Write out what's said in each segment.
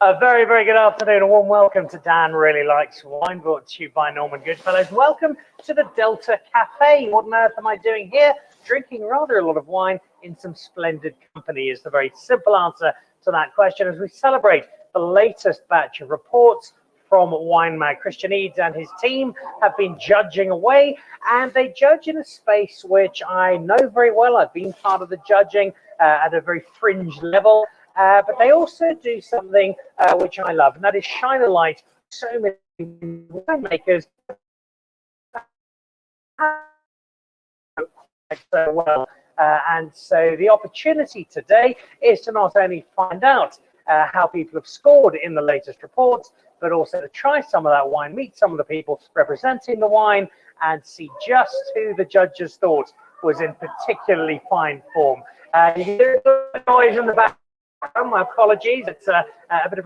A very, very good afternoon. A warm welcome to Dan Really Likes Wine, brought to you by Norman Goodfellows. Welcome to the Delta Café. What on earth am I doing here? Drinking rather a lot of wine in some splendid company is the very simple answer to that question as we celebrate the latest batch of reports from WineMag. Christian Eads and his team have been judging away, and they judge in a space which I know very well. I've been part of the judging at a very fringe level. But they also do something which I love, and that is shine a light on so many winemakers so well. And so the opportunity today is to not only find out how people have scored in the latest reports, but also to try some of that wine, meet some of the people representing the wine, and see just who the judges thought was in particularly fine form. You can hear the noise in the back. My apologies, it's a bit of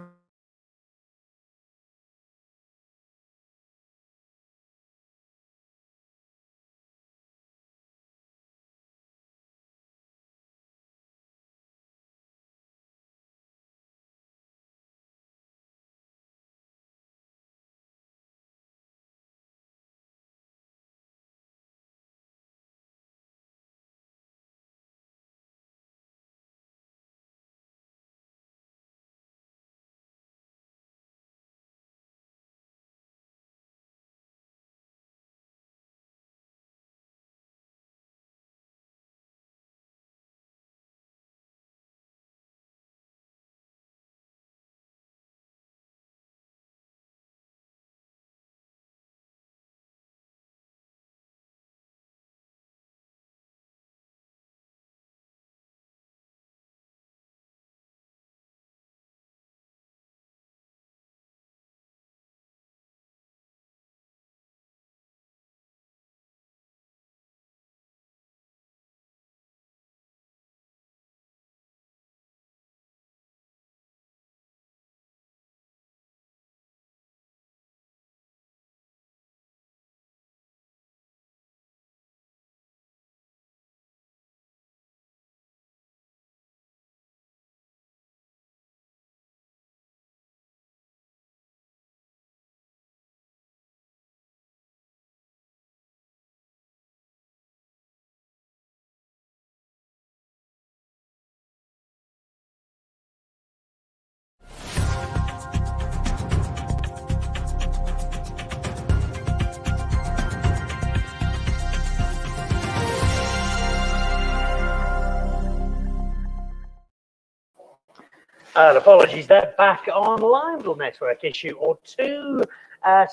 apologies, they're back online, little network issue or two.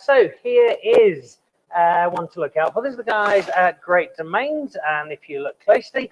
So here is one to look out for. This is the guys at Great Domains, and if you look closely,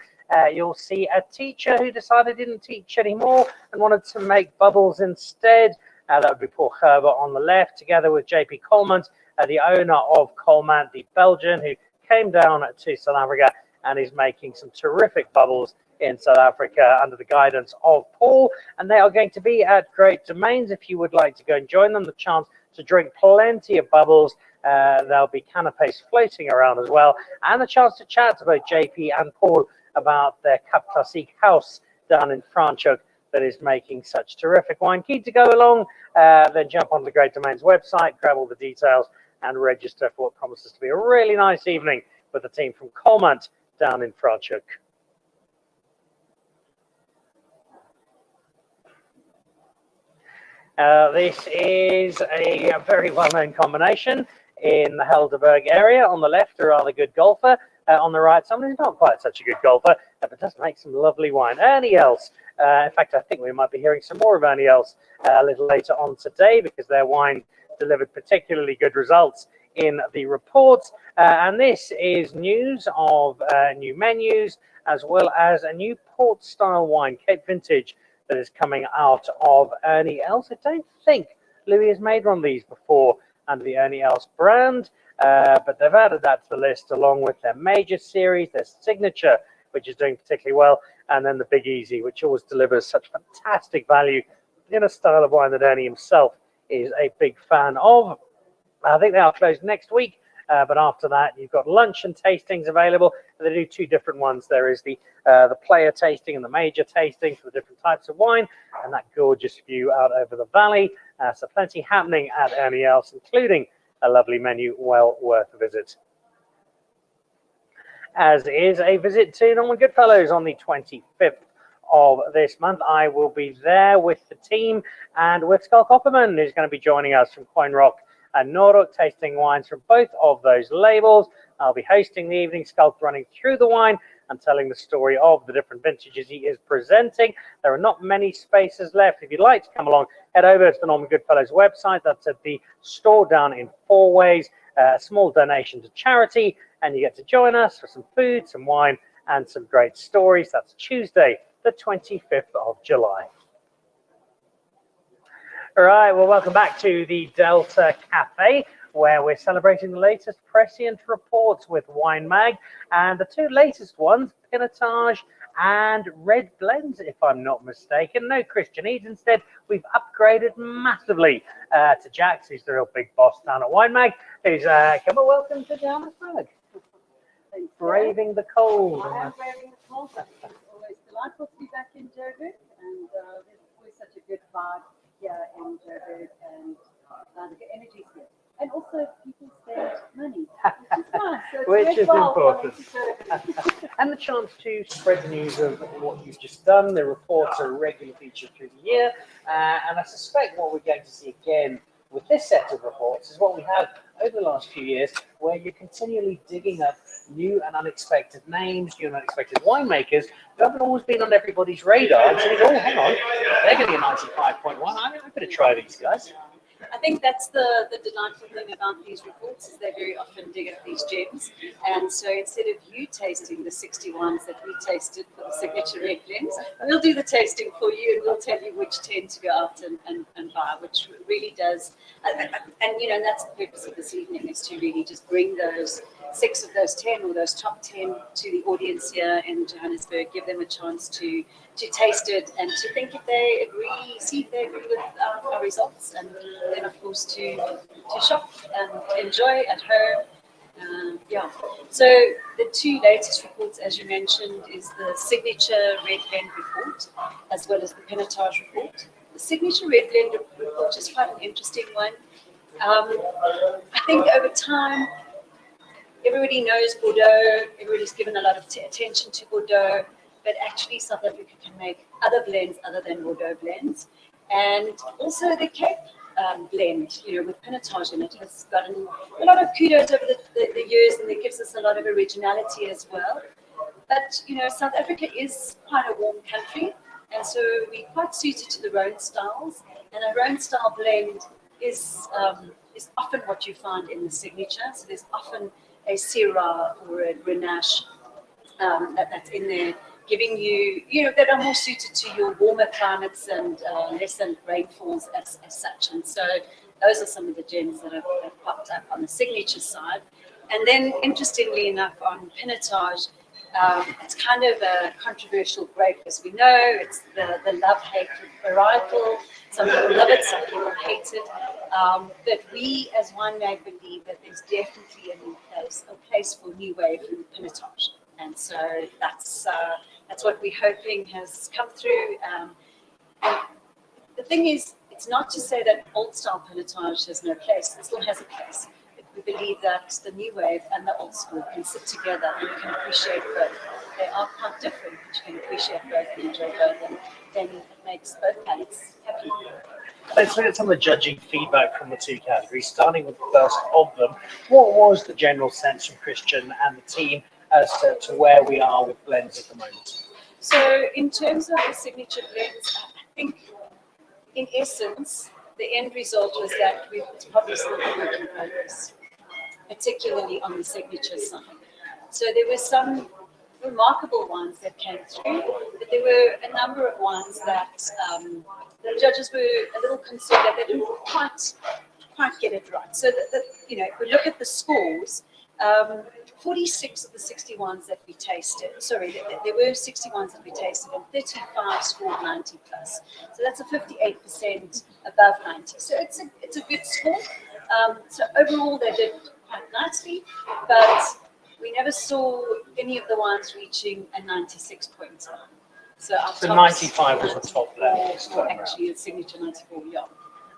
you'll see a teacher who decided didn't teach anymore and wanted to make bubbles instead. That would be Paul Herbert on the left, together with JP Coleman, the owner of Coleman, the Belgian, who came down to South Africa and is making some terrific bubbles in South Africa under the guidance of Paul. And they are going to be at Great Domains. If you would like to go and join them, the chance to drink plenty of bubbles. There'll be canapes floating around as well, and the chance to chat to both JP and Paul about their Cap Classique house down in Franschhoek that is making such terrific wine. Keen to go along, then jump on the Great Domains website, grab all the details, and register for what promises to be a really nice evening with the team from Coleman down in Franschhoek. This is a very well-known combination in the Helderberg area. On the left, a rather good golfer. On the right, someone who's not quite such a good golfer, but does make some lovely wine. Ernie Els. In fact, I think we might be hearing some more of Ernie Els a little later on today, because their wine delivered particularly good results in the reports. And this is news of new menus, as well as a new port-style wine, Cape Vintage, that is coming out of Ernie Els. I don't think Louis has made one of these before under the Ernie Els brand, but they've added that to the list along with their major series, their signature, which is doing particularly well, and then the Big Easy, which always delivers such fantastic value in a style of wine that Ernie himself is a big fan of. I think they are closed next week, But after that, you've got lunch and tastings available. They do two different ones. There is the player tasting and the major tasting for the different types of wine, and that gorgeous view out over the valley. So plenty happening at Ernie Els, including a lovely menu well worth a visit. As is a visit to Norman Goodfellows on the 25th of this month. I will be there with the team and with Skull Copperman, who's going to be joining us from Coin Rock and Norrock, tasting wines from both of those labels. I'll be hosting the evening, Skull running through the wine and telling the story of the different vintages he is presenting. There are not many spaces left. If you'd like to come along, head over to the Norman Goodfellows website. That's at the store down in Four Ways. A small donation to charity, and you get to join us for some food, some wine, and some great stories. That's Tuesday, the 25th of July. All right, well, welcome back to the Delta Café, where we're celebrating the latest Prescient Reports with WineMag, and the two latest ones, Pinotage and Red Blends, if I'm not mistaken. No Christian Eads. Instead, we've upgraded massively to Jack, who's the real big boss down at WineMag, who's come and welcome to Johannesburg. Braving the cold. I am braving the cold. It's always delightful to be back in Joburg, and there's always such a good vibe here in Joburg, and the energy's here. And also, people spend money, which is nice. So which is important. And the chance to spread the news of what you've just done. The reports are a regular feature through the year, and I suspect what we're going to see again with this set of reports is what we have over the last few years, where you're continually digging up new and unexpected names, new and unexpected winemakers who haven't always been on everybody's radar. And saying, oh, hang on, they're getting a 95.1. I'm going to try these guys. I think that's the delightful thing about these reports, is they very often dig up these gems. And so instead of you tasting the 61s that we tasted for the signature red blends, we'll do the tasting for you, and we'll tell you which 10 to go out and buy, which really does. And you know, that's the purpose of this evening, is to really just bring those 6 of those 10 or those top 10 to the audience here in Johannesburg, give them a chance to taste it and to think if they agree, see if they agree with our results, and then of course to shop and enjoy at home. Yeah. So the two latest reports, as you mentioned, is the signature red blend report as well as the Pinotage report. The signature red blend report is quite an interesting one. I think over time, everybody knows Bordeaux, everybody's given a lot of attention to Bordeaux, but actually South Africa can make other blends other than Bordeaux blends. And also the Cape blend, you know, with Pinotage in it, has gotten a lot of kudos over the years, and it gives us a lot of originality as well. But, you know, South Africa is quite a warm country, and so we're quite suited to the Rhone styles. And a Rhone style blend is often what you find in the signature. So there's often a Syrah or a Grenache that's in there, giving you, you know, that are more suited to your warmer climates and lesser rainfalls as such. And so those are some of the gems that have popped up on the signature side. And then, interestingly enough, on Pinotage, it's kind of a controversial grape, as we know. It's the love-hate varietal. Some people love it, some people hate it. But we, as WineMag, believe that there's definitely a place for new wave in Pinotage. And so that's what we're hoping has come through. And the thing is, it's not to say that old style Pinotage has no place. It still has a place. But we believe that the new wave and the old school can sit together and you can appreciate both. They are quite different, but you can appreciate both and enjoy both. And then it makes both palates happy. Let's look at some of the judging feedback from the two categories, starting with the first of them. What was the general sense from Christian and the team as to where we are with blends at the moment? So in terms of the signature blends, I think in essence, the end result was that it's probably still a work in progress, particularly on the signature side. So there were some remarkable ones that came through, but there were a number of ones that the judges were a little concerned that they didn't quite get it right. So you know, if we look at the scores, 46 of the 61s that we tasted, sorry, there were 61s that we tasted, and 35 scored 90 plus. So that's a 58% above 90. So it's a good score. So overall, they did quite nicely, but we never saw any of the wines reaching a 96 point. So our So tops, 95 was the top level. or actually a signature 94, yeah.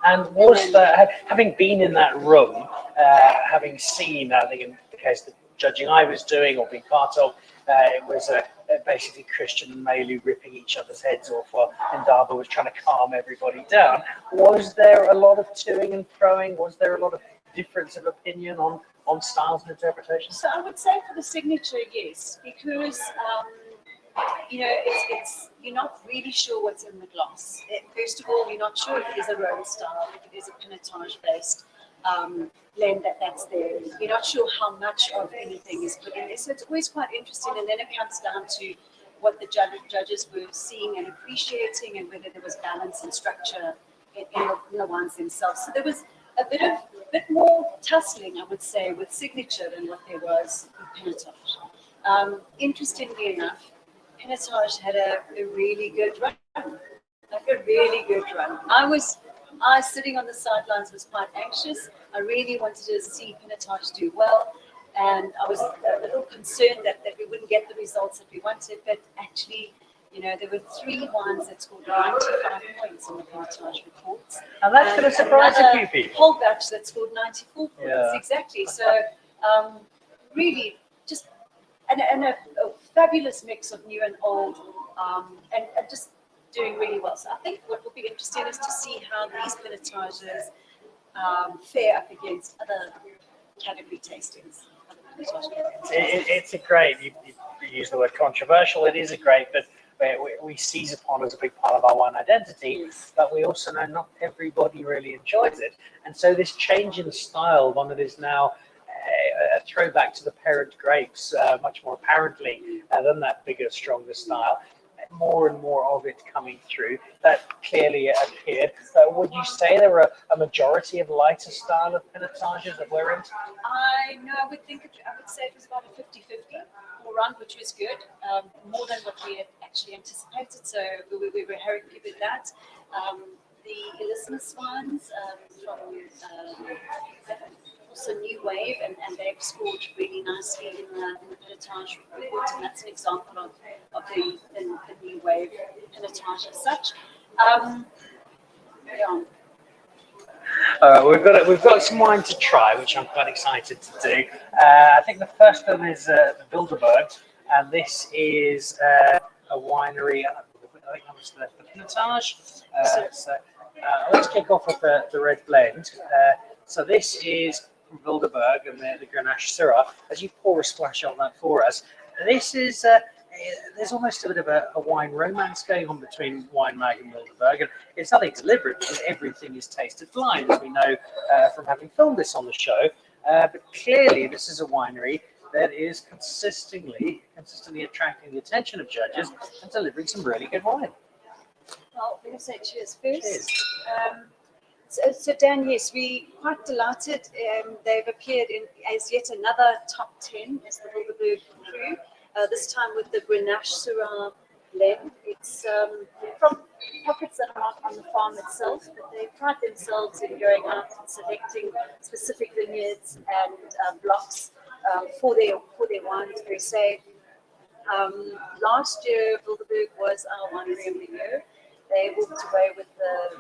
And was that, having been in that room, having seen, I think in the case the judging I was doing or being part of, it was basically Christian and Maylou ripping each other's heads off while Indaba was trying to calm everybody down. Was there a lot of toing and froing? Was there a lot of difference of opinion on styles and interpretations? So I would say for the signature, yes, because it's you're not really sure what's in the glass. First of all, you're not sure if it is a Rhone style, if it is a pinotage based blend that's there. You're not sure how much of anything is put in there. So it's always quite interesting, and then it comes down to what the judges were seeing and appreciating, and whether there was balance and structure in the wines themselves. So there was a bit more tussling, I would say, with signature than what there was with pinotage. Interestingly enough, pinotage had a really good run, like a really good run. I sitting on the sidelines was quite anxious. I really wanted to see pinotage do well, and I was a little concerned that we wouldn't get the results that we wanted. But actually, there were 3 wines that scored 95 points on the pinotage reports. And that's going to surprise a few people. Whole batch that scored 94 points, Yeah. exactly. So really just and a fabulous mix of new and old, and just doing really well. So I think what will be interesting is to see how these pinotages fare up against other category tastings. It's a grape. You use the word controversial. It is a grape, but we seize upon as a big part of our wine identity. Yes. But we also know not everybody really enjoys it, and so this change in style, one that is now a throwback to the parent grapes, much more apparently than that bigger, stronger style. More and more of it coming through. That clearly appeared. Would you say there were a majority of lighter style of pinotages that were in? I would say it was about a 50-50 run, which was good, more than what we had actually anticipated. So we were happy with that. The Elizabeth wines from also New Wave, and they've scored really nicely in the pinotage report, and that's an example of the New Wave pinotage as such. Yeah. We've got some wine to try, which I'm quite excited to do. I think the first one is the Bilderberg, and this is a winery. I think that was the pinotage. Let's kick off with the red blend. So this is from Bilderberg and the Grenache Syrah. As you pour a splash on that for us, this is there's almost a bit of a wine romance going on between WineMag and Bilderberg, and it's nothing deliberate because everything is tasted blind, as we know from having filmed this on the show. But clearly, this is a winery that is consistently attracting the attention of judges and delivering some really good wine. Well, we're going to say cheers first. Cheers. So Dan, yes, we're quite delighted. They've appeared in as yet another top 10 as the Bilderberg crew. This time with the Grenache Syrah blend. It's from pockets that are not on the farm itself, but they pride themselves in going out and selecting specific vineyards and blocks for their wines per se. Last year, Bilderberg was our winery of the year. They walked away with the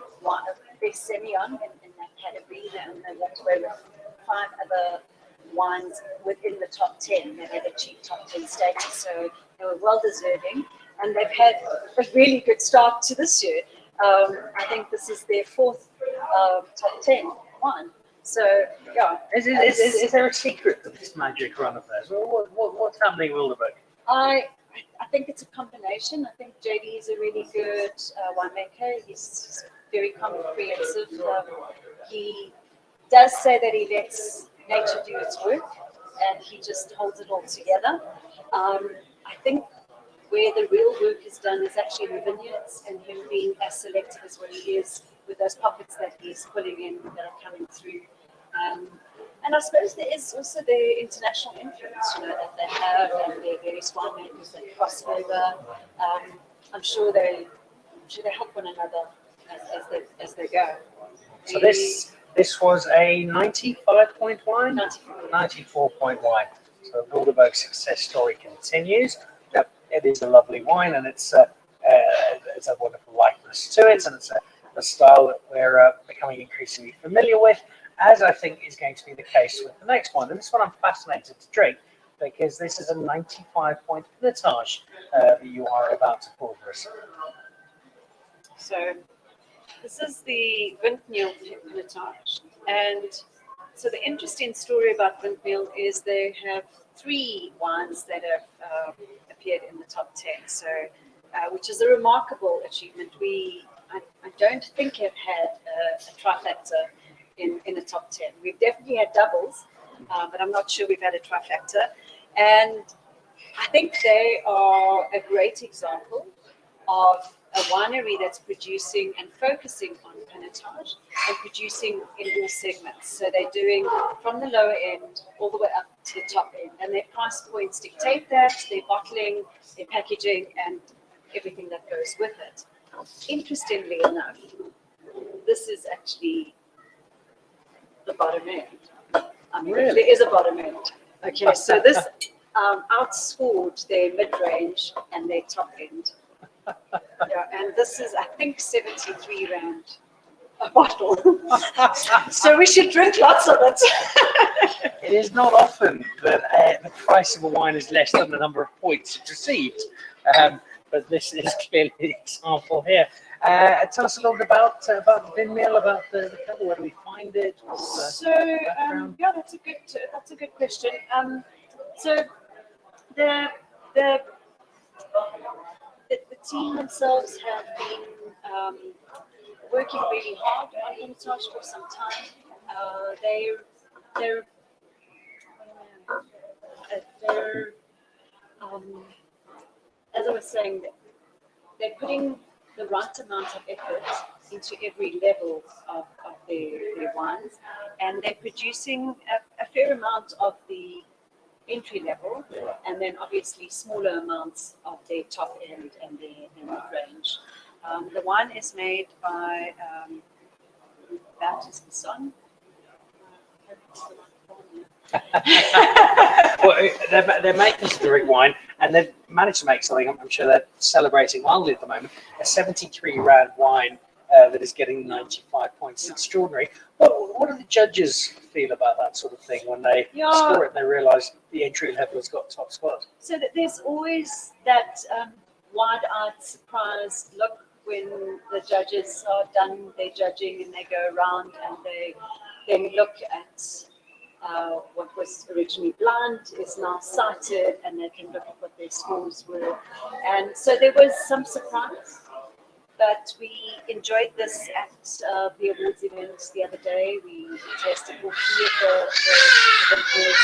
best Semillon in that category, and they walked away with 5 other wines within the top 10 that had achieved top 10 status. So they were well deserving, and they've had a really good start to this year. I think this is their 4th top 10 wine. So yeah, Is there a secret to this magic run of theirs? What's happening in Bilderberg? I think it's a combination. I think JD is a really good winemaker. He's very comprehensive. He does say that he lets nature do its work, and he just holds it all together. I think where the real work is done is actually in the vineyards, and him being as selective as what he is with those pockets that he's pulling in that are coming through. And I suppose there is also the international influence, that they have, and their various winemakers that cross over. I'm sure they help one another as they go. So this This was a 95-point wine? 94-point wine. So the Bilderberg success story continues. Yep, it is a lovely wine, and it's a wonderful likeness to it, and it's a style that we're becoming increasingly familiar with, as I think is going to be the case with the next one. And this one I'm fascinated to drink, because this is a 95-point Pinotage that you are about to pour for us. So this is the Grendel Pinotage, and so the interesting story about Grendel is they have 3 wines that have appeared in the top 10. So, which is a remarkable achievement. I don't think have had a trifecta in the top 10. We've definitely had doubles, but I'm not sure we've had a trifecta. And I think they are a great example of a winery that's producing and focusing on Pinotage and producing in all segments. So they're doing from the lower end all the way up to the top end, and their price points dictate that, their bottling, their packaging, and everything that goes with it. Interestingly enough, this is actually the bottom end. I mean, Really? there is a bottom end. Okay, so this outscored their mid-range and their top end. Yeah, and this is, I think, 73 rand a bottle. So we should drink lots of it. It is not often that the price of a wine is less than the number of points it's received, but this is clearly the example here. Tell us a little bit about the Windmill, about the cover. Where do we find it? Yeah, that's a good question. So the team themselves have been working really hard on Pinotage for some time. They're as I was saying, they're putting the right amount of effort into every level of their wines, and they're producing a fair amount of the entry level, and then obviously smaller amounts of their top end and their mid-range. The wine is made by Baptist and Son. Well, they're making some great wine, and they've managed to make something I'm sure they're celebrating wildly at the moment. A 73 rand wine that is getting 95 points. It's extraordinary. What do the judges feel about that sort of thing when they score it and they realise the entry level has got top spot? So that there's always that wide-eyed surprise look when the judges are done their judging and they go around and they then look at what was originally blind is now sighted, and they can look at what their scores were. And so there was some surprise, but we enjoyed this at the awards event the other day. We tasted all 3 of the vintages,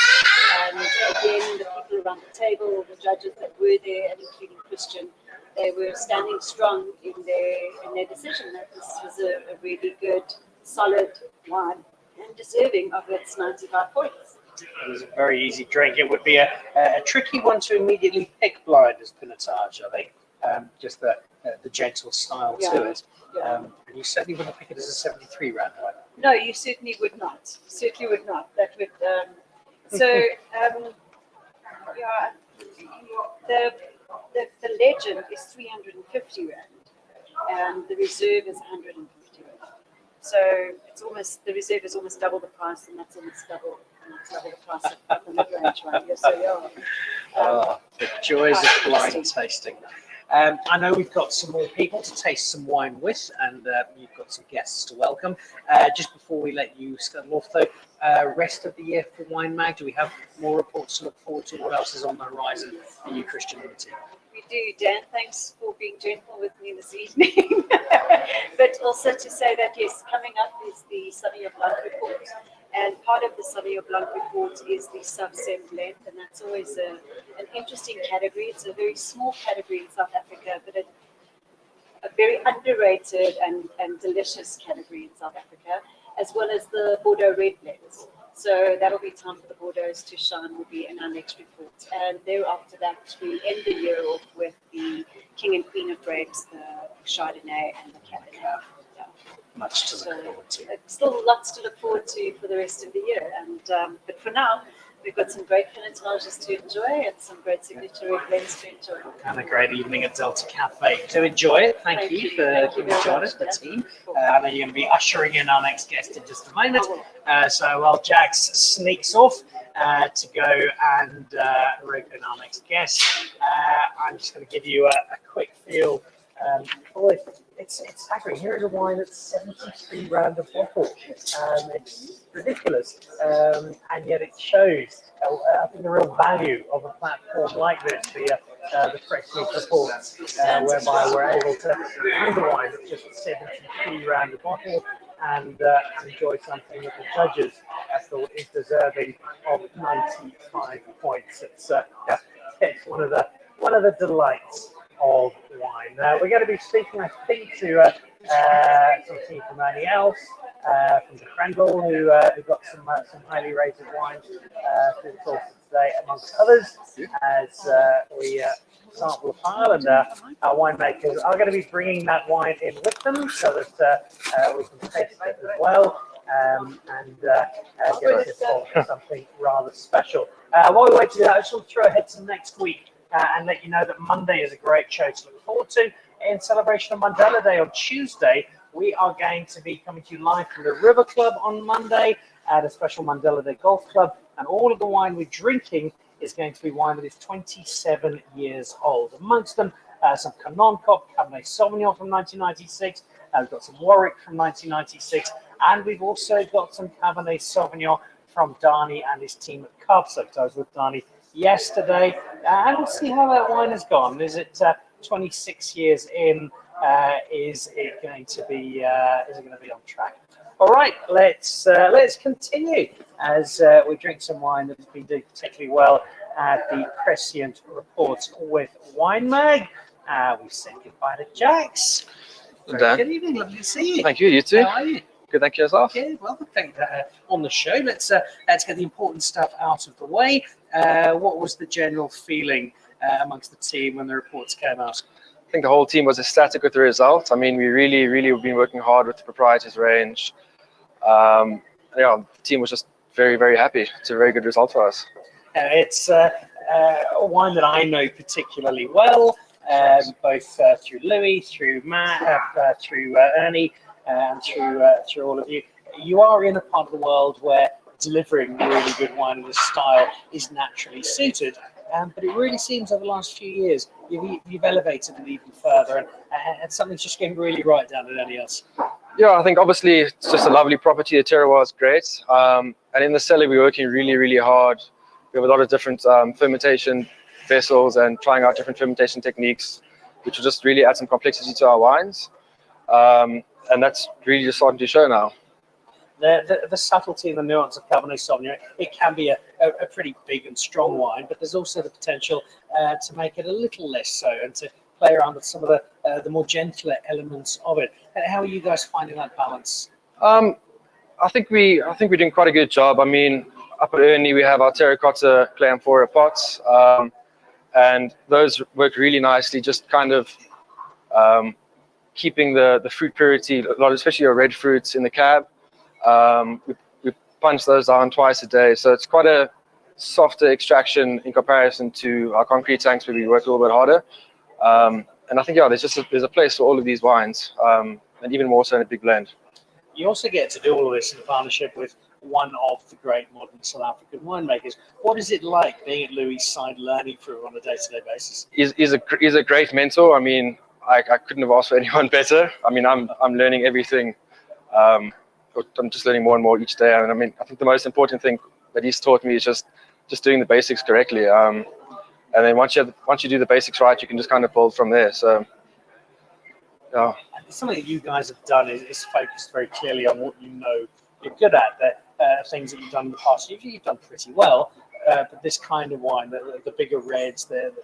and again, the people around the table, the judges that were there, and including Christian, they were standing strong in their decision that this was a really good, solid wine, and deserving of its 95 points. It was a very easy drink. It would be a tricky one to immediately pick blind as Pinotage, I think. Just the gentle style to it. And you certainly wouldn't pick it as a 73 rand wine. No, you certainly would not. Certainly would not. That would. The legend is 350 rand, and the reserve is 150 rand. So it's almost, the reserve is almost double the price, and that's almost double the price of the mid-range one. Yes, so the joys of blind tasting. I know we've got some more people to taste some wine with, and you've got some guests to welcome. Just before we let you scuttle off, though, rest of the year for WineMag, do we have more reports to look forward to? What else is on the horizon for you, Christian, and the team? we do, Dan. Thanks for being gentle with me this evening. But also to say that, yes, coming up is the Sauvignon Blanc report. And part of the Sauvignon Blanc report is the Sub-Sem blend, and that's always an interesting category. It's a very small category in South Africa, but a very underrated and delicious category in South Africa, as well as the Bordeaux red blends. So that'll be time for the Bordeaux to shine, will be in our next report. And thereafter that, we end the year off with the King and Queen of Grapes, the Chardonnay and the Cabernet. Yeah. Much to look forward to. Still lots to look forward to for the rest of the year. And but for now, we've got some great pinotages to enjoy and some great signature red blends to enjoy. And a great evening at Delta Café to enjoy it. Thank you for joining us, the team. I know you're going to be ushering in our next guest in just a moment. So while Jax sneaks off to go and rope in our next guest, I'm just going to give you a quick feel. It's staggering. Here is a wine that's 73 rand a bottle. It's ridiculous, and yet it shows, I think, the real value of a platform like this, the Prescient Reports, whereby we're able to find a wine that's just 73 rand a bottle and enjoy something that the judges thought is deserving of 95 points. It's one of the delights of wine. We're going to be speaking, I think, to some team from Ernie Els, from the Grendel, who got some highly rated wines through the course of today, amongst others, as we sample the pile, and our winemakers are going to be bringing that wine in with them so that we can taste it as well. And get us involved in something rather special. While we wait to do that, I just want to throw ahead to next week and let you know that Monday is a great show to look forward to. In celebration of Mandela Day on Tuesday, we are going to be coming to you live from the River Club on Monday at a special Mandela Day Golf Club, and all of the wine we're drinking is going to be wine that is 27 years old. Amongst them, some Canon Cop, Cabernet Sauvignon from 1996, we've got some Warwick from 1996, and we've also got some Cabernet Sauvignon from Darnie and his team at Carbsoak. I was with Darnie yesterday, and we'll see how that wine has gone. Is it 26 years in? Is it going to be on track? All right, let's continue as we drink some wine that has been doing particularly well at the Prescient Reports with WineMag. We've said goodbye to Jax. Good evening, lovely to see you. Thank you. You too. How are you? Good, thank you yourself. Good, well, thank you on the show. Let's get the important stuff out of the way. What was the general feeling amongst the team when the reports came out? I think the whole team was ecstatic with the result. I mean, we really have been working hard with the proprietors range. The team was just very happy. It's a very good result for us. It's a wine that I know particularly well, both through Louis, through Matt, through Ernie, and through all of you. You are in a part of the world where delivering really good wine in this style is naturally suited, but it really seems over the last few years you've elevated it even further, and something's just getting really right down at Ernie Els. Yeah, I think obviously it's just a lovely property. The terroir is great, and in the cellar we're working really hard. We have a lot of different fermentation vessels and trying out different fermentation techniques, which will just really add some complexity to our wines. And that's really just starting to show now. The subtlety and the nuance of Cabernet Sauvignon, it can be a pretty big and strong wine, but there's also the potential to make it a little less so and to play around with some of the more gentler elements of it. How are you guys finding that balance? I think we're doing quite a good job. I mean, up at Ernie we have our terracotta clay amphora pots, and those work really nicely, just kind of keeping the fruit purity, a lot, especially your red fruits in the cab. We punch those down twice a day, so it's quite a softer extraction in comparison to our concrete tanks where we work a little bit harder. And I think there's a place for all of these wines, and even more so in a big blend. You also get to do all of this in partnership with one of the great modern South African winemakers. What is it like being at Louis' side, learning through on a day-to-day basis? He's a great mentor. I mean, I couldn't have asked for anyone better. I mean, I'm learning everything. I'm just learning more and more each day. And I mean, I think the most important thing that he's taught me is just doing the basics correctly. And then once you do the basics right, you can just kind of build from there. So, yeah. Something that you guys have done is focused very clearly on what you know you're good at. The things that you've done in the past, you've done pretty well. But this kind of wine, the bigger reds, the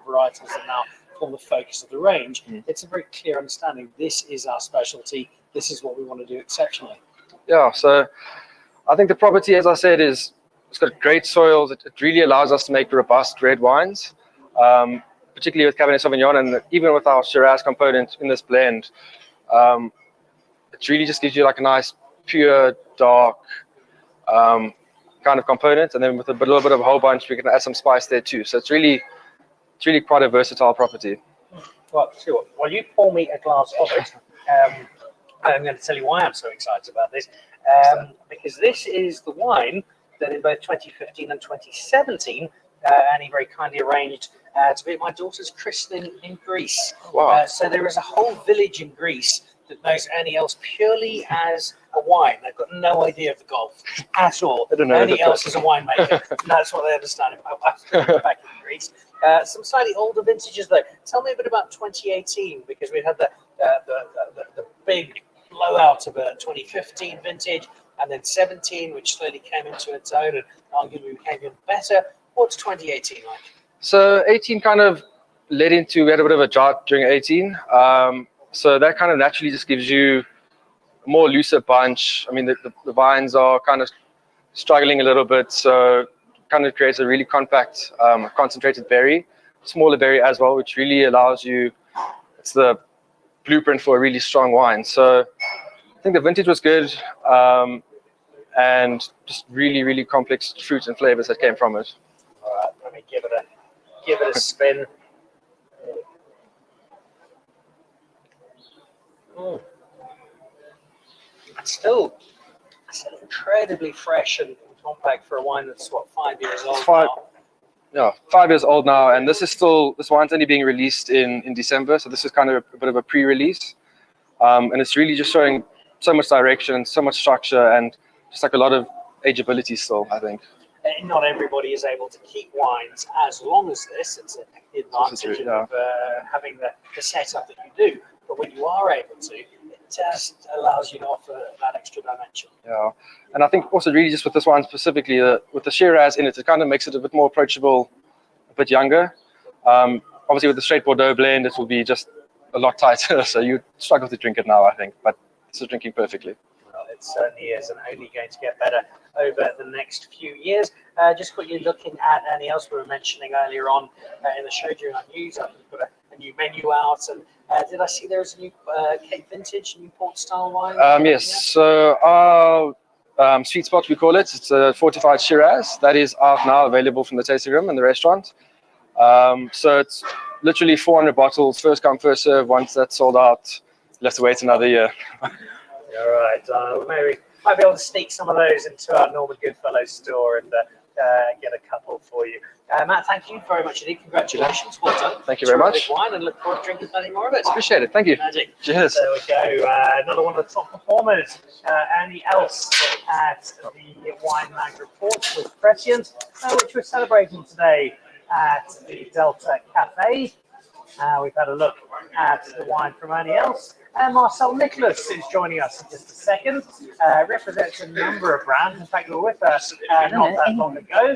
varietals that now form the focus of the range, it's a very clear understanding. This is our specialty. This is what we want to do exceptionally. Yeah, so I think the property, as I said, it's got great soils. It really allows us to make robust red wines, particularly with Cabernet Sauvignon and even with our Shiraz component in this blend. it really just gives you like a nice, pure, dark kind of component, and then with a little bit of a whole bunch, we can add some spice there too. So it's really quite a versatile property. Well, sure. Well, you pour me a glass of it. I'm going to tell you why I'm so excited about this. Because this is the wine that in both 2015 and 2017, Annie very kindly arranged to be at my daughter's christening in Greece. Wow. So there is a whole village in Greece that knows Ernie Els purely as a wine. They've got no idea of the golf at all. I don't know. Ernie Els is a winemaker. That's what they understand about back in Greece. Some slightly older vintages, though. Tell me a bit about 2018, because we had the big blowout of a 2015 vintage, and then 17, which slowly came into its own and arguably became even better. What's 2018 like? So 18 kind of led into, we had a bit of a drought during 18. So that kind of naturally just gives you a more looser bunch. I mean, the vines are kind of struggling a little bit, so kind of creates a really compact, concentrated berry, smaller berry as well, which really allows you, it's the blueprint for a really strong wine. So I think the vintage was good, and just really complex fruits and flavors that came from it. All right, let me give it a spin. It's still incredibly fresh and compact for a wine that's 5 years old now. Yeah, 5 years old now, and this wine's only being released in December, so this is kind of a bit of a pre-release, and it's really just showing so much direction, so much structure, and just like a lot of ageability still, I think. Not everybody is able to keep wines as long as this. It's an advantage of having the setup that you do. But when you are able to, it just allows you to offer that extra dimension. Yeah, and I think also really just with this wine specifically, with the Shiraz in it, it kind of makes it a bit more approachable, a bit younger. Obviously with the straight Bordeaux blend, it will be just a lot tighter, so you struggle to drink it now, I think, but this is drinking perfectly. Well, it certainly is, and only going to get better over the next few years. Just quickly looking at Ernie Els, we were mentioning earlier on in the show during our news, I've put a new menu out, and did I see there was a new Cape Vintage, Newport style wine? Yes, so our sweet spot, we call it, it's a fortified Shiraz that is out now, available from the tasting room in the restaurant. So it's literally 400 bottles, first come, first serve. Once that's sold out, you'll have to wait another year. All right, maybe might be able to sneak some of those into our Norman Goodfellows store and get a couple for you. Matt, thank you very much indeed. Congratulations. Well done. Thank you very much. Wine, and look forward to drinking plenty more of it. Appreciate it. Thank you. Magic. Cheers. There we go. Another one of the top performers, Ernie Els at the WineMag Reports with Prescient, which we're celebrating today at the Delta Café. We've had a look at the wine from Ernie Els. Marcel Nicholas is joining us in just a second. Represents a number of brands. In fact, you were with us not that long ago,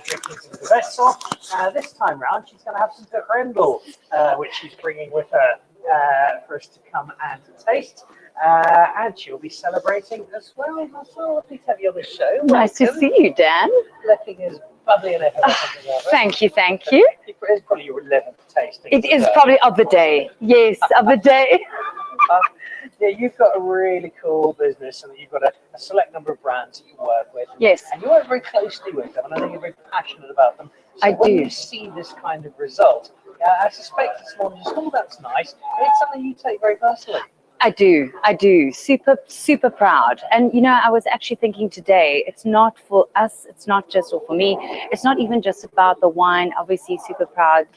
drinking some Grendel. This time round, she's going to have some Grendel, which she's bringing with her for us to come and taste. And she'll be celebrating as well. Marcel, lovely to have you on the show. Nice to see you, Dan. Looking as bubbly and effervescent as ever. Thank you, thank you. It's probably your 11th tasting. It is probably of the day. Yes, of the day. Yeah, you've got a really cool business, and you've got a select number of brands that you work with. Yes. And you work very closely with them, and I think you're very passionate about them. So when you see this kind of result, I suspect this morning, oh, that's nice. It's something you take very personally. I do. Super proud. And, you know, I was actually thinking today, it's not for us, it's not just, or for me, it's not even just about the wine, obviously super proud.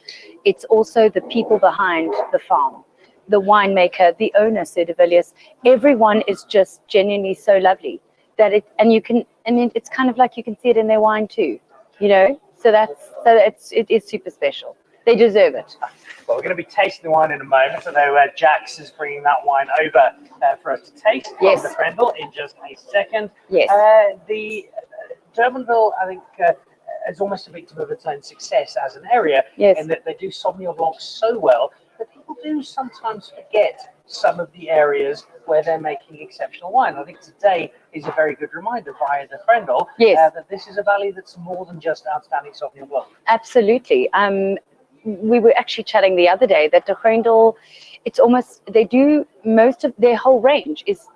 It's also the people behind the farm, the winemaker, the owner, Sir de Villiers. Everyone is just genuinely so lovely that it's kind of like you can see it in their wine too, you know? So it is super special. They deserve it. Well, we're going to be tasting the wine in a moment. I know Jax is bringing that wine over for us to taste. Yes. The Grendel in just a second. Yes. The Durbanville, I think, is almost a victim of its own success as an area. Yes. In that they do Sauvignon Blanc so well that people do sometimes forget some of the areas where they're making exceptional wine. I think today is a very good reminder via the Grendel that this is a valley that's more than just outstanding Sauvignon Blanc. Absolutely. We were actually chatting the other day that the Grendel it's almost, they do most of their whole range is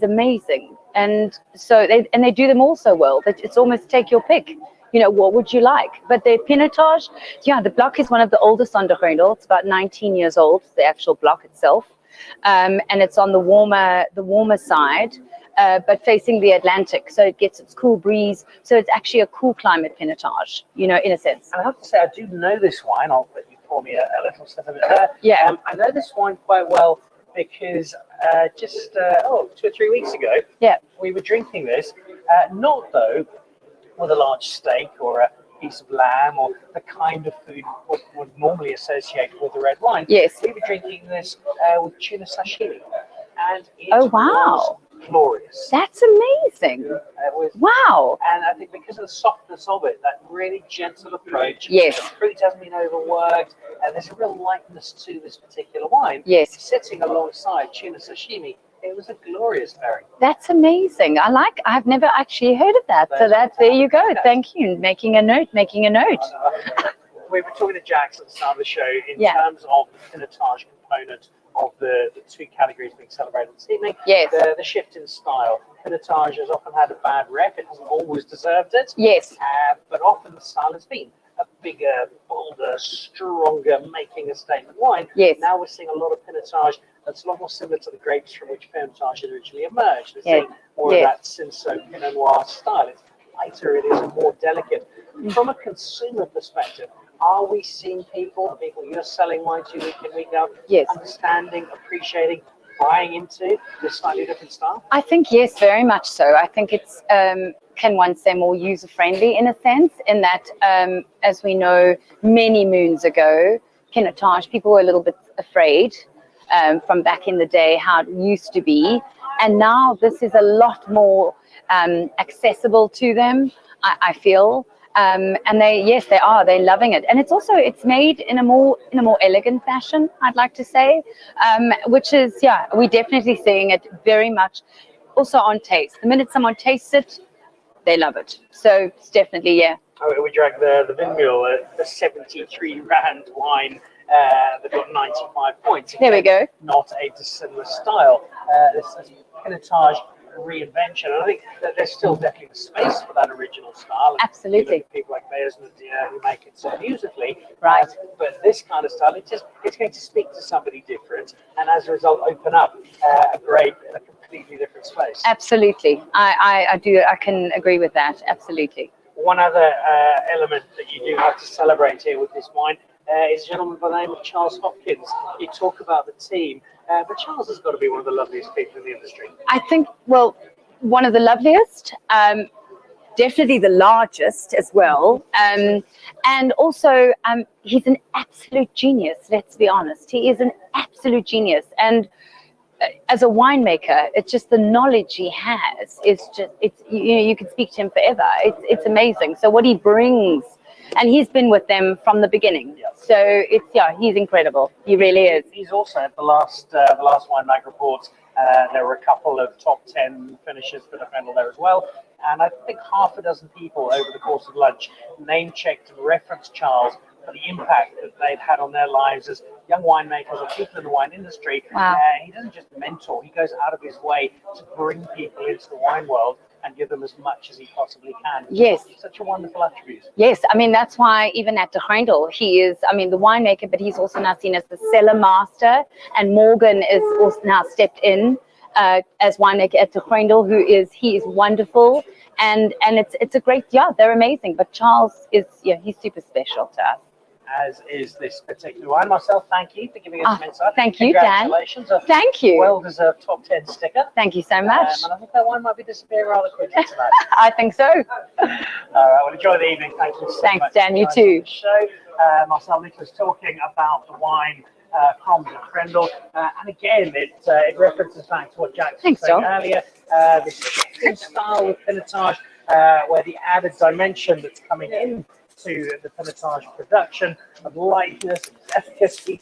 amazing. And so they do them all so well that it's almost take your pick. You know, what would you like? But their Pinotage, yeah, the block is one of the oldest on the Grendel. It's about 19 years old, the actual block itself. And it's on the warmer side, but facing the Atlantic. So it gets its cool breeze. So it's actually a cool climate Pinotage, you know, in a sense. And I have to say, I do know this wine. I'll let you pour me a little sip of it there. Yeah. I know this wine quite well because just 2 or 3 weeks ago, Yeah. we were drinking this. Not though with a large steak or a piece of lamb or the kind of food would normally associate with the red wine. Yes. We were drinking this with tuna sashimi, and it Oh, wow. was glorious. That's amazing. It was, Wow. and I think because of the softness of it, that really gentle approach. Yes. The fruit hasn't been overworked, and there's a real lightness to this particular wine. Yes. Sitting alongside tuna sashimi, it was a glorious pairing. That's amazing. I've never actually heard of that. So there you go. Thank you. Making a note. We were talking to Jax at the start of the show in Yeah. terms of the Pinotage component of the two categories being celebrated this evening. Yes. The shift in style. Pinotage has often had a bad rep. It hasn't always deserved it. Yes. But often the style has been a bigger, bolder, stronger, making a statement wine. Yes. Now we're seeing a lot of Pinotage that's a lot more similar to the grapes from which Pinotage originally emerged. We're Yeah. seeing more Yes. of that Cinsault Pinot Noir style. It's lighter, it is more delicate. From a consumer perspective, are we seeing the people you're selling wine to week in, week out, Yes. understanding, appreciating, buying into this slightly different style? I think yes, very much so. I think it's can one say more user friendly in a sense, in that as we know, many moons ago, Pinotage, people were a little bit afraid from back in the day how it used to be, and now this is a lot more accessible to them. I feel. And they're loving it, and it's made in a more elegant fashion, I'd like to say, which is we're definitely seeing it very much also on taste. The minute someone tastes it, they love it. So it's definitely We drank the Windmill, the 73 rand wine that got 95 points. There we go. Not a dissimilar style. This Pinotage reinvention. And I think that there's still definitely space for that original style. Absolutely. People like Bears and Nadir who make it so beautifully. Right. But this kind of style, it's going to speak to somebody different, and as a result, open up a completely different space. Absolutely. I do. I can agree with that. Absolutely. One other element that you do have to celebrate here with this wine is a gentleman by the name of Charles Hopkins. You talk about the team, but Charles has got to be one of the loveliest people in the industry. I think, well, one of the loveliest, definitely the largest as well. And also, he's an absolute genius, let's be honest. He is an absolute genius. And as a winemaker, it's just the knowledge he has is just, you can speak to him forever. It's amazing. So what he brings, and he's been with them from the beginning. Yeah. So he's incredible. He really is. He's also at the last WineMag Reports. There were a couple of top 10 finishes for the Grendel there as well. And I think half a dozen people over the course of lunch name-checked and referenced Charles for the impact that they've had on their lives as young winemakers or people in the wine industry. Wow. He doesn't just mentor, he goes out of his way to bring people into the wine world and give them as much as he possibly can. Yes. Such a wonderful attribute. Yes, I mean, that's why even at the Grendel, he is, I mean, the winemaker, but he's also now seen as the cellar master. And Morgan is also now stepped in as winemaker at the Grendel, he is wonderful. And it's a great, they're amazing. But Charles is, he's super special to us. As is this particular wine. Marcel, thank you for giving us some insight. Thank you, Dan. Congratulations. Thank you. Well-deserved top 10 sticker. Thank you so much. And I think that wine might be disappearing rather quickly tonight. I think so. All right, well, enjoy the evening. Thank you so Thanks, much. Dan. You for too. joining the show. Marcel Nicholas talking about the wine from the Grendel. And again, it references back to what Jack was Thanks, saying John. earlier. The shifting style with Pinotage, where the added dimension that's coming in to the Pinotage production of lightness, of efficacy,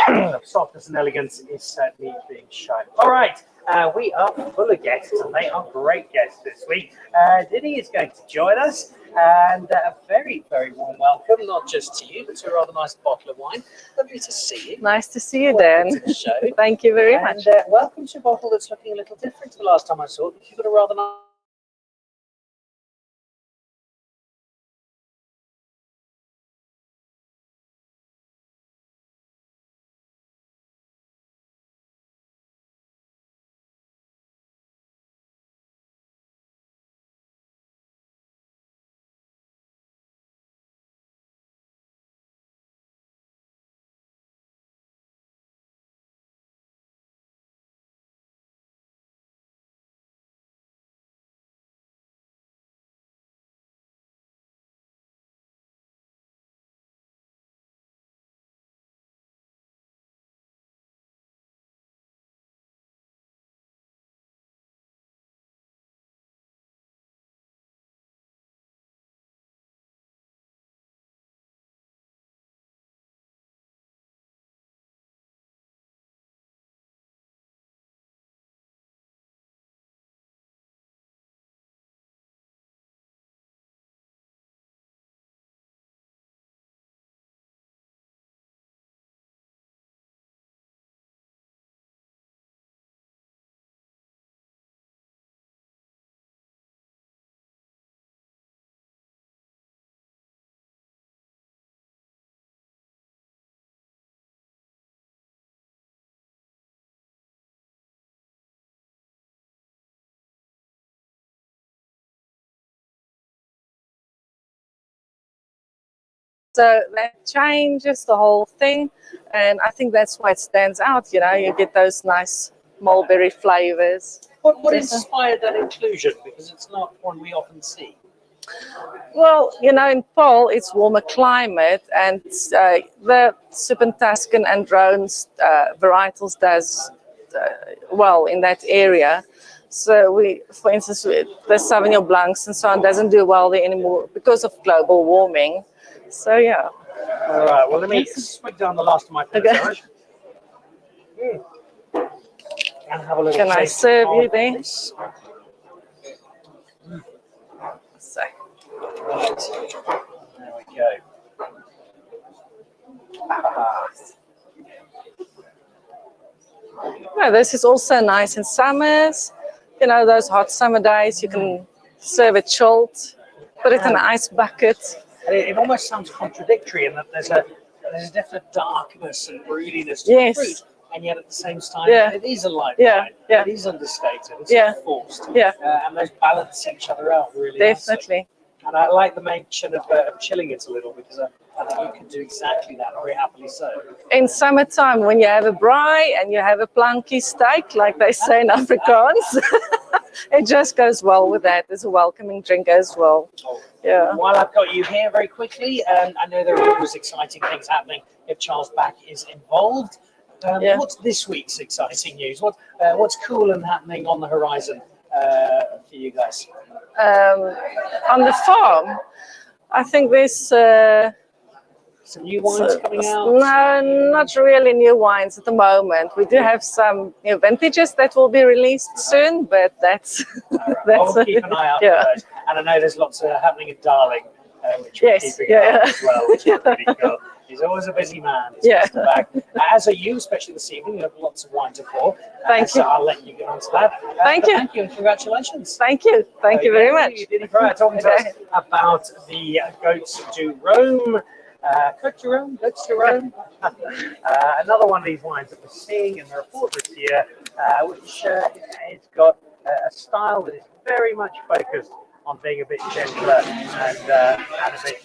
of softness and elegance is certainly being shown. All right, We are full of guests, and they are great guests this week. Diddy is going to join us, and a very, very warm welcome, not just to you, but to a rather nice bottle of wine. Lovely to see you. Nice to see you, Welcome Dan. to the show. Thank you very much. And welcome to a bottle that's looking a little different to the last time I saw it. You've got a rather nice. So that changes the whole thing, and I think that's why it stands out. You know, you get those nice mulberry flavors. What inspired that inclusion? Because it's not one we often see. Well, you know, in fall it's warmer climate, and the Super Tuscan and Rhones varietals does well in that area. So we, for instance, the Sauvignon Blancs and so on doesn't do well there anymore because of global warming. So yeah. All right. Well, let me swig down the last of my Pinot and have a little. Can I taste serve of you there? this. So, Right. There we go. Ah. no, this is also nice in summers. You know, those hot summer days, you can serve it chilled, put it in an ice bucket. And it almost sounds contradictory in that there's a definite darkness and broodiness to Yes. the fruit, and yet at the same time, Yeah. it is a light Yeah, wine. yeah. It is understated. It's Yeah. not forced. Yeah. And those balance each other out really nicely. Definitely. And I like the mention of chilling it a little, because I think you can do exactly that very happily so. In summertime, when you have a braai and you have a plankie steak, like they say in Afrikaans, it just goes well with that. It's a welcoming drink as well. Yeah. While I've got you here very quickly, I know there are always exciting things happening if Charles Back is involved. Yeah. What's this week's exciting news? What's cool and happening on the horizon for you guys? On the farm, I think there's Some new wines coming out? no, not really new wines at the moment. We do have some new vintages that will be released soon, but that's I'll keep an eye out yeah. for those. And I know there's lots happening in Darling, which we're Yes, keeping yeah, an eye on yeah. as well, which is pretty cool. He's always a busy man. Yeah. Mr. Back. As are you, especially this evening. You have lots of wine to pour. Thank So you. I'll let you get on to that. Thank But you. Thank you and congratulations. Thank you. Thank you very much. Diddy Pryor talking to us about the Goats to Rome. Côte de Rome, Goats to Rome. Another one of these wines that we're seeing in the report this year, which it's got a style that is very much focused on being a bit gentler and a bit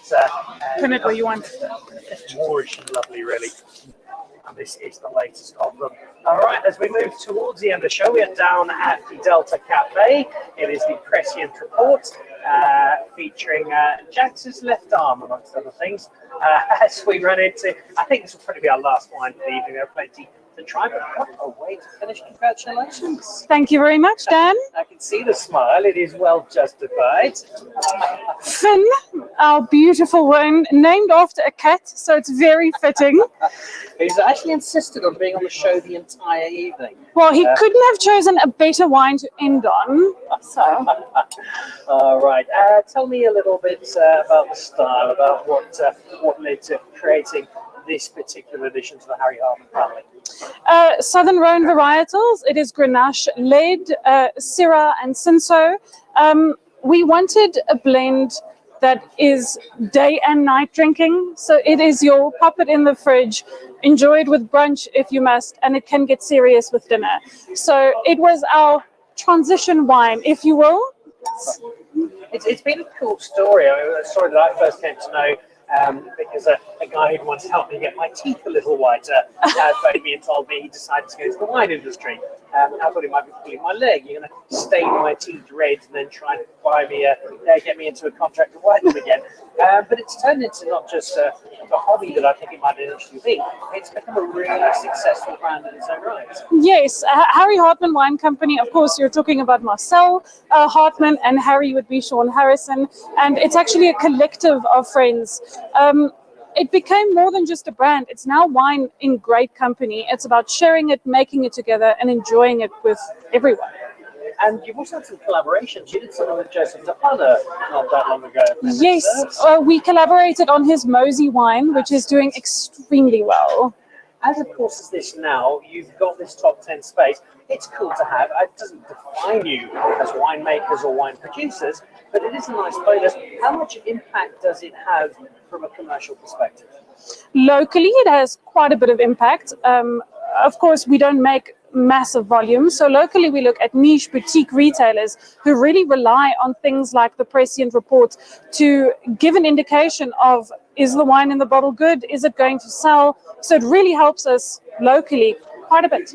Pinot, what you want? Moorish and lovely, really. And this is the latest of them. All right, as we move towards the end of the show, we are down at the Delta Café. It is the Prescient Reports, featuring Jack's left arm, amongst other things. As we run into, I think this will probably be our last wine for the evening. There are plenty to try. But what a way to finish! Congratulations! Thank you very much, Dan. I can see the smile. It is well justified. Finn, our beautiful one, named after a cat, so it's very fitting. He's actually insisted on being on the show the entire evening. Well, he couldn't have chosen a better wine to end on. So, All right. Tell me a little bit about the style, about what led to creating this particular addition to the Harry Hartman family. Southern Rhone varietals. It is Grenache led, Syrah and Cinsault. We wanted a blend that is day and night drinking. So it is your pop it in the fridge, enjoy it with brunch if you must, and it can get serious with dinner. So it was our transition wine, if you will. It's been a cool story. I mean, a story that I first came to know because a guy who once helped me get my teeth a little whiter phoned me and told me he decided to go to the wine industry. I thought he might be pulling my leg. You're going to stain my teeth red and then try and buy me get me into a contract to whiten them again. But it's turned into not just a hobby that I think it might initially be. It's become a really successful brand in its own right. Yes, Harry Hartman Wine Company. Of course, you're talking about Marcel Hartman, and Harry would be Sean Harrison. And it's actually a collective of friends. It became more than just a brand. It's now wine in great company. It's about sharing it, making it together, and enjoying it with everyone. And you've also had some collaborations. You did something with Joseph DeHunter not that long ago. Yes, we collaborated on his Mosey wine, which is doing extremely well. As of course as this now, you've got this top 10 space. It's cool to have. It doesn't define you as winemakers or wine producers, but it is a nice bonus. How much impact does it have from a commercial perspective? Locally, it has quite a bit of impact. Of course, we don't make massive volumes. So locally, we look at niche boutique retailers who really rely on things like the Prescient Reports to give an indication of, is the wine in the bottle good? Is it going to sell? So it really helps us locally quite a bit.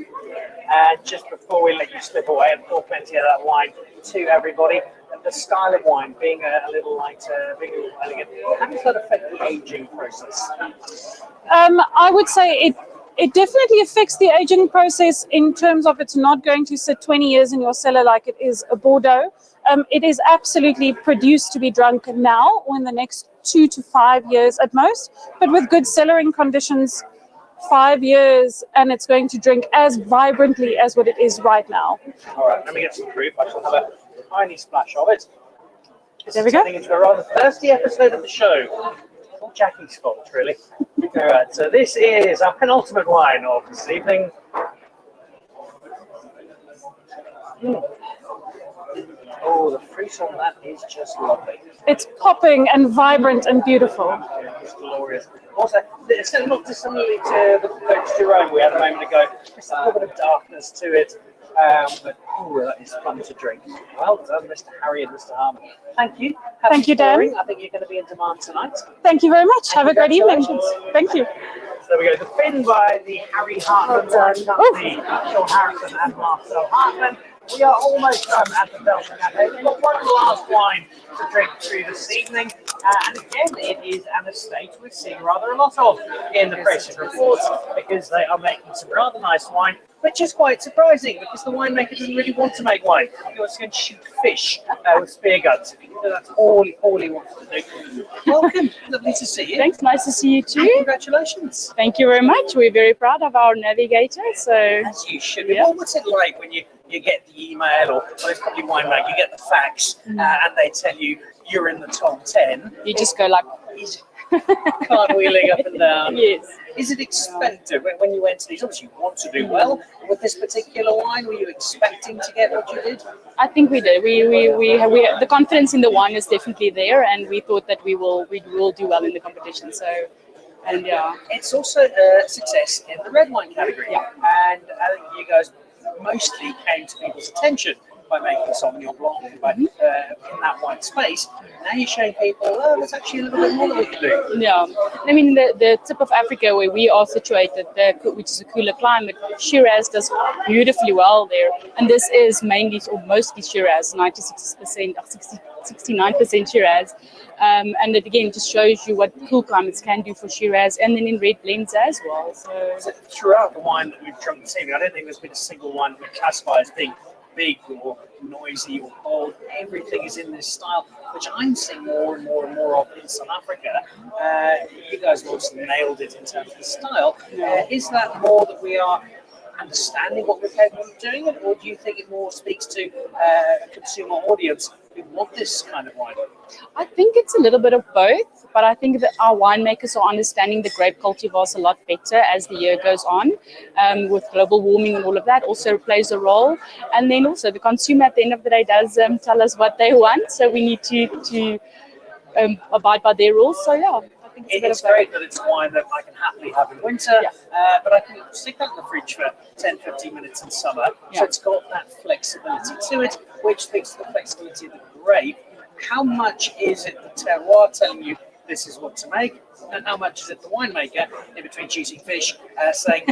And just before we let you slip away and pour plenty of that wine to everybody, the style of wine being a little lighter, being a little elegant, how does that affect the aging process? I would say it definitely affects the aging process in terms of it's not going to sit 20 years in your cellar like it is a Bordeaux. It is absolutely produced to be drunk now or in the next 2 to 5 years at most, but with good cellaring conditions, 5 years, and it's going to drink as vibrantly as what it is right now. All right, let me get some proof. I shall have a tiny splash of it. There we go. Turning into a rather thirsty episode of the show. All Jackie's fault, really. All right, so this is our penultimate wine of this evening. Oh, the fruit on that is just lovely. It's popping and vibrant and beautiful. It's glorious. Also, it's not dissimilarly to the Coach Jerome we had a moment ago. There's a little bit of darkness to it, but that is fun to drink. Well done, Mr. Harry and Mr. Hartman. Thank you. Thank you, Dan. I think you're going to be in demand tonight. Thank you very much. Have a great evening. Thank you. So there we go. The Finn by the Harry Hartman Wine Company, Sean Harrison and Marcel Hartman. We are almost done at the Delta Café. We've got one last wine to drink through this evening. And again, it is an estate we're seeing rather a lot of in the Prescient Reports because they are making some rather nice wine, which is quite surprising because the winemaker doesn't really want to make wine. He wants to go and shoot fish with spear guns. So that's all he wants to do. Welcome. Lovely to see you. Thanks. Nice to see you too. And congratulations. Thank you very much. We're very proud of our navigator. So As you should be. Yeah. Well, what's it like when you get the email, or it's probably WineMag, you get the fax, and they tell you you're in the top 10. you just go like, Cartwheeling up and down. yes. Is it expected when you enter these? Obviously, you want to do well with this particular wine. Were you expecting to get what you did? I think we did. We the confidence in the wine is definitely there, and we thought that we will do well in the competition. So, and yeah, It's also a success in the red wine category. Yeah. And I think you guys mostly came to people's attention by making a Sauvignon Blanc in that white space. Now you're showing people, there's actually a little bit more that we can do. yeah. I mean, the tip of Africa where we are situated, which is a cooler climate, Shiraz does beautifully well there, and this is mainly or mostly Shiraz, 96%, 69% Shiraz. And it again just shows you what cool climates can do for Shiraz, and then in red blends as well. So throughout the wine that we've drunk this evening, I don't think there's been a single one we classify as being big or noisy or bold. Everything is in this style, which I'm seeing more and more and more of in South Africa. You guys have obviously nailed it in terms of the style. Is that more that we are understanding what we're capable of doing it, or do you think it more speaks to a consumer audience who want this kind of wine? I think it's a little bit of both, but I think that our winemakers are understanding the grape cultivars a lot better as the year goes on, with global warming and all of that also plays a role. And then also the consumer at the end of the day does tell us what they want, so we need to abide by their rules. So yeah, I think It's great that it's wine that I can happily have in winter, but I can stick that in the fridge for 10-15 minutes in summer. So it's got that flexibility to it, which speaks to the flexibility of the grape. How much is it the terroir telling you this is what to make, and how much is it the winemaker in between choosing fish saying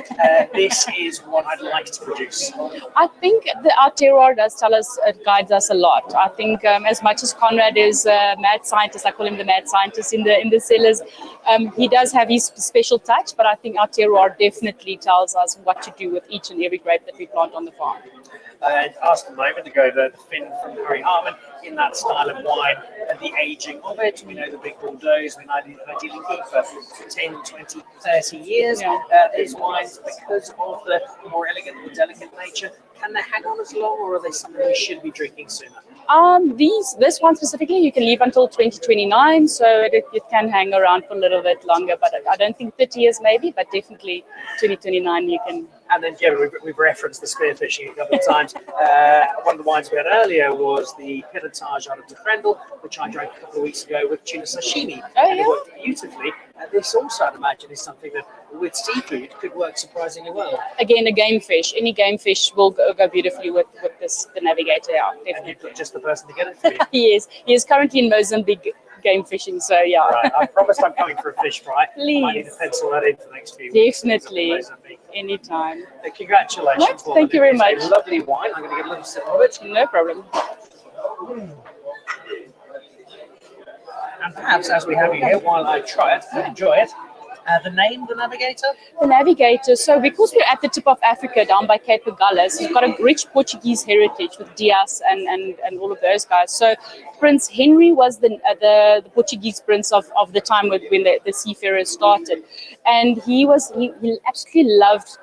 this is what I'd like to produce? I think our terroir does tell us, it guides us a lot. I think as much as Conrad is a mad scientist, I call him the mad scientist in the cellars, he does have his special touch, but I think our terroir definitely tells us what to do with each and every grape that we plant on the farm. I asked a moment ago the Finn from Harry Hartman in that style of wine and the aging of it. We know the big Bordeaux, we ideally keep for 10, 20, 30 years. These wines, because of the more elegant or delicate nature, can they hang on as long, or are they something we should be drinking sooner? This one specifically, you can leave until 2029, so it can hang around for a little bit longer, but I don't think 30 years maybe, but definitely 2029 you can. And then, we've referenced the spearfishing a couple of times. One of the wines we had earlier was the Pinotage out of Grendel, which I drank a couple of weeks ago with tuna sashimi. And it worked beautifully. This also, I'd imagine, is something that with seafood could work surprisingly well. Again, a game fish. Any game fish will go beautifully with the Navigator. Yeah, definitely. And you're just the person to get it for you. He is currently in Mozambique game fishing, so yeah. Right, I promised I'm coming for a fish fry. Please. I need to pencil that in for the next few weeks. Definitely. Anytime. Congratulations. No, thank you very much. It's a lovely wine. I'm going to get a little sip of it. No problem. And perhaps as we have you here, while I try it and enjoy it, the name, the Navigator? The Navigator. So because we're at the tip of Africa, down by Cape Agulhas, it's got a rich Portuguese heritage with Dias and all of those guys. So Prince Henry was the Portuguese prince of the time when the seafarers started, and he absolutely loved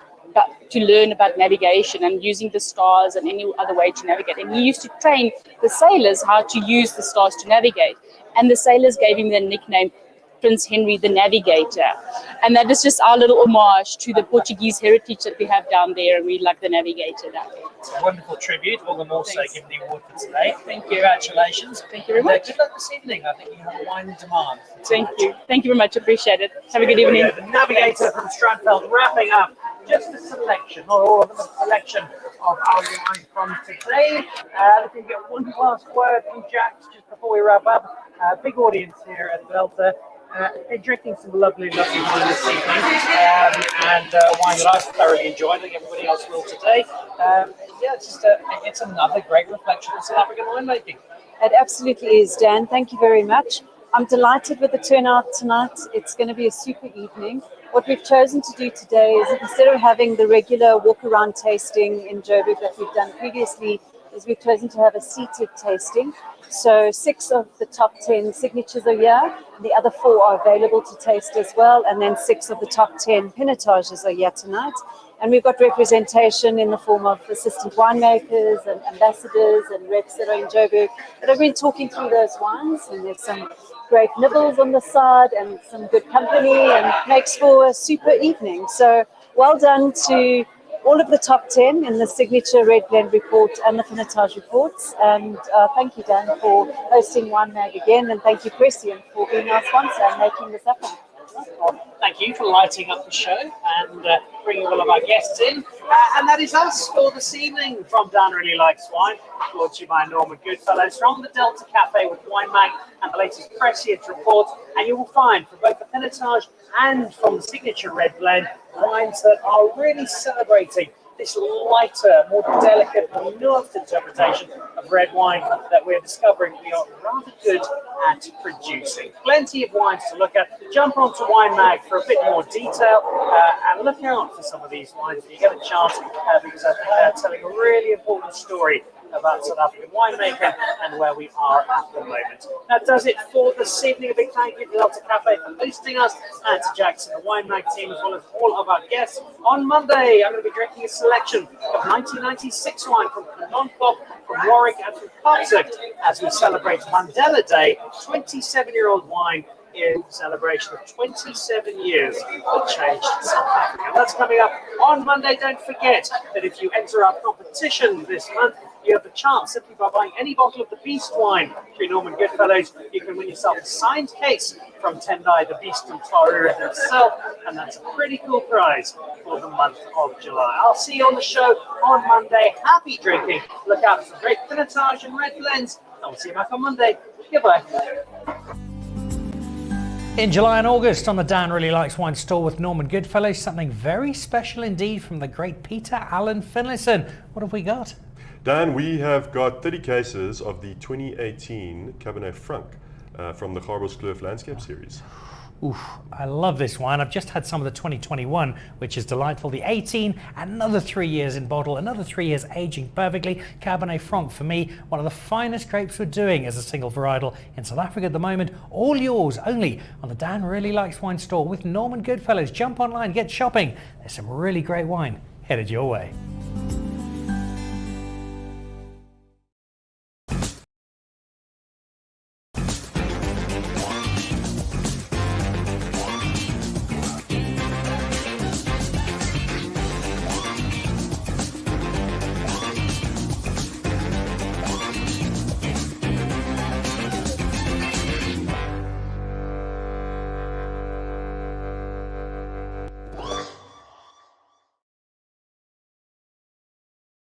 to learn about navigation and using the stars and any other way to navigate. And he used to train the sailors how to use the stars to navigate. And the sailors gave him the nickname Prince Henry the Navigator. And that is just our little homage to the Portuguese heritage that we have down there. And we like the Navigator down there. It's a wonderful tribute. All the more so given the award for today. Thank you. Congratulations. Thank you very much. Good luck this evening. I think you have a wine in demand. Thank you. Thank you very much. Appreciate it. Have a good evening. The Navigator from Stradfeld wrapping up just a selection, not all of them, a selection of our wine from today. Let me get one last word from Jack just before we wrap up. Big audience here at Delta. They're drinking some lovely wine this evening, and wine that I've thoroughly enjoyed. I think everybody else will today. It's another great reflection of South African winemaking. It absolutely is, Dan. Thank you very much. I'm delighted with the turnout tonight. It's going to be a super evening. What we've chosen to do today is, instead of having the regular walk-around tasting in Joburg that we've done previously, is we've chosen to have a seated tasting. So 6 of the top 10 signatures are here. The other 4 are available to taste as well. And then 6 of the top 10 pinotages are here tonight. And we've got representation in the form of assistant winemakers and ambassadors and reps that are in Joburg that have been talking through those wines. And there's some great nibbles on the side and some good company, and makes for a super evening. So well done to all of the top 10 in the signature Red Blend report and the Pinotage reports. And thank you, Dan, for hosting WineMag again. And thank you, Prescient, for being our sponsor and making this happen. Well, thank you for lighting up the show and bringing all of our guests in. And that is us for this evening from Dan Really Likes Wine, brought to you by Norman Goodfellows from the Delta Café with WineMag and the latest Prescient Reports. And you will find from both the Pinotage and from the signature Red Blend wines that are really celebrating this lighter, more delicate, more nuanced interpretation of red wine that we're discovering we are rather good at producing. Plenty of wines to look at. Jump onto WineMag for a bit more detail and look out for some of these wines when you get a chance because I think they're telling a really important story about South African winemaking and where we are at the moment. That does it for this evening. A big thank you to Delta Café for hosting us and to Jackson, the WineMag team, as well as all of our guests. On Monday, I'm going to be drinking a selection of 1996 wine from Non-Pop, from Warwick and from Hartman as we celebrate Mandela Day, 27-year-old wine in celebration of 27 years that changed South Africa. That's coming up on Monday. Don't forget that if you enter our competition this month, you have the chance simply by buying any bottle of the Beast wine through Norman Goodfellows. You can win yourself a signed case from Tendai, the Beast from Taurus himself, and that's a pretty cool prize for the month of July. I'll see you on the show on Monday. Happy drinking. Look out for some great Pinotage and red blends. And we'll see you back on Monday. Goodbye. In July and August on the Dan Really Likes Wine store with Norman Goodfellows, something very special indeed from the great Peter Allen Finlayson. What have we got? Dan, we have got 30 cases of the 2018 Cabernet Franc from the Garboskloof Landscape Series. Oof, I love this wine. I've just had some of the 2021, which is delightful. The 18, another 3 years in bottle, another 3 years aging perfectly. Cabernet Franc, for me, one of the finest grapes we're doing as a single varietal in South Africa at the moment. All yours, only on the Dan Really Likes Wine store with Norman Goodfellows. Jump online, get shopping. There's some really great wine headed your way.